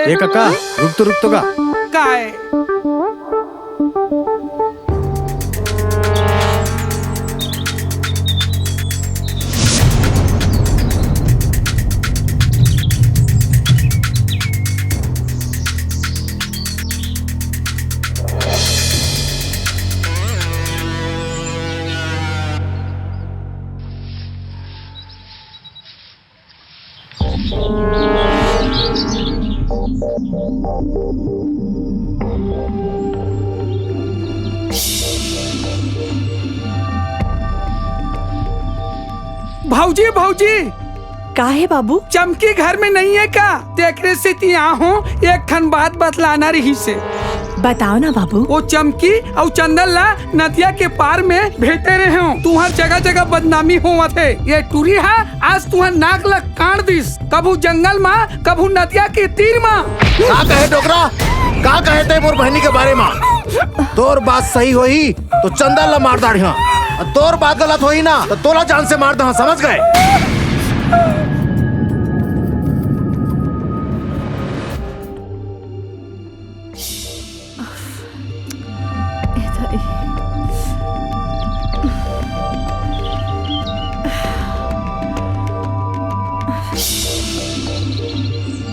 ए काका रुकतो का काय भाऊजी भाऊजी का है बाबू? चमकी घर में नहीं है का? देखने से यहाँ हूँ एक खन बात बतलाना रही से। बताओ ना बाबू। वो चमकी और चंदन ला नदिया के पार में भेटे रहे हो। तुहर जगह जगह बदनामी हुआ थे। ये टूरी है आज तुहर नाक लग काट दिस। कभू जंगल में कभू नदिया के तीर में। का कहे डोकरा? का कहे ते मोर बहनी के बारे में? तोर बात सही होई तो चंदन ला मार दाढ़िया, तोर बात गलत होई ना तो तोला जान से मार दहा, समझ गए?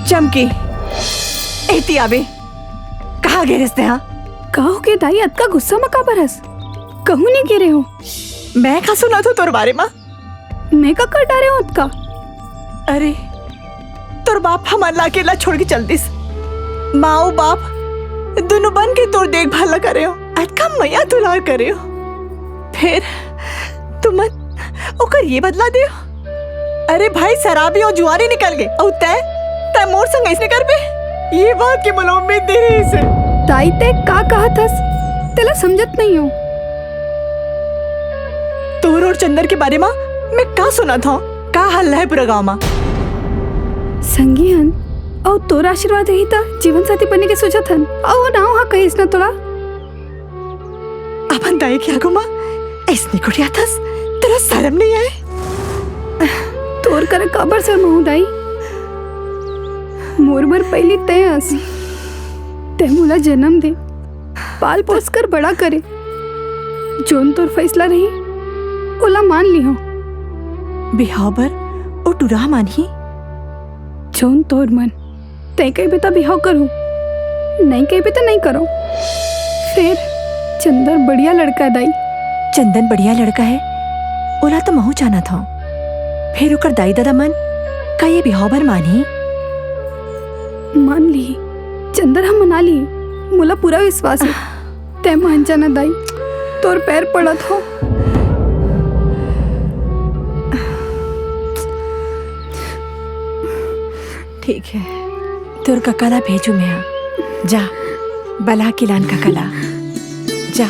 चमकी एती आवे कहाँ गे रिश्ते? हाँ कहो के दाई अतका गुस्सा में का बरस कहूँ नहीं गिरे हो। मैं का सुना था तोर बारे में। मैं का कर डारे हूँ अतका। अरे तोर बाप हमारा अकेला छोड़ के चल दिस। माँ बाप दोनों बन के तोर देखभाल ला करे हो। अटका मैया दुलार करे हो। फिर तुम ओकर ये बदला दे हो। अरे भाई शराबी और जुआरी निकल गए और तय मोर संग ऐसे कर बे। ये बात की मालूम में दे रही से दाई ते का कहा थस तेला समझत नहीं हो। तोर और चंदर के बारे में मैं का सुना था? का हल है पूरा गाँव में? संगीहन और तोरा आशीर्वाद रही था जीवन साथी बनने के सोचा थन और ना हाँ कहिस ना तोड़ा। अपन दाई क्या गुमा ऐसने कुटिया थस तेरा शर्म नहीं आए? तोर कर काबर सर महू दाई मोर बर पहली तय हस ते मुला जन्म दे पाल पोस कर बड़ा करे। जोन तोर फैसला रही ओला मान ली हो। बिहाव बर ओ टुरा मानी जोन तोर मन तय कहीं भी तो बिहाव करूँ नहीं कहीं भी तो नहीं करो। फिर चंदर बढ़िया लड़का है दाई। चंदन बढ़िया लड़का है ओला तो महू जाना था। फिर ओकर दाई दादा मन का ये बिहाव बर मानी? मान ली चंदर हम मना ली। मुला पूरा विश्वास है तय मान जाना दाई। तोर पैर पड़ा था। ठीक है तोर ककाला भेजू मैं। जा बला किलान ककाला जा।